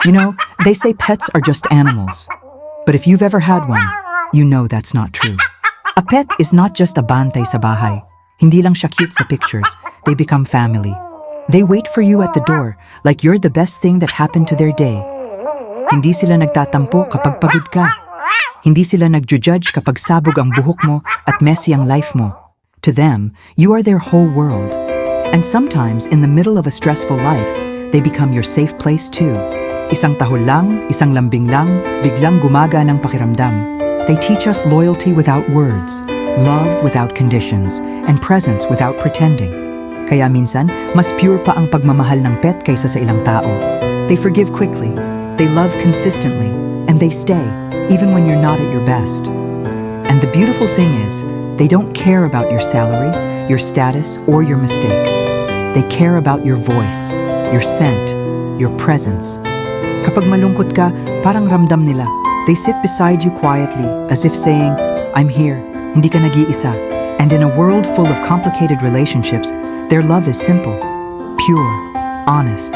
You know, they say pets are just animals. But if you've ever had one, you know that's not true. A pet is not just a bantay sa bahay. Hindi lang siya cute sa pictures. They become family. They wait for you at the door like you're the best thing that happened to their day. Hindi sila nagtatampo kapag pagod ka. Hindi sila nagju-judge kapag sabog ang buhok mo at messy ang life mo. To them, you are their whole world. And sometimes, in the middle of a stressful life, they become your safe place too. Isang tahol lang, isang lambing lang, biglang gumaga ng pakiramdam. They teach us loyalty without words, love without conditions, and presence without pretending. Kaya minsan, mas pure pa ang pagmamahal ng pet kaysa sa ilang tao. They forgive quickly, they love consistently, and they stay, even when you're not at your best. And the beautiful thing is, they don't care about your salary, your status, or your mistakes. They care about your voice, your scent, your presence. Kapag malungkot ka, parang ramdam nila. They sit beside you quietly, as if saying, I'm here, hindi ka nag-iisa. And in a world full of complicated relationships, their love is simple, pure, honest,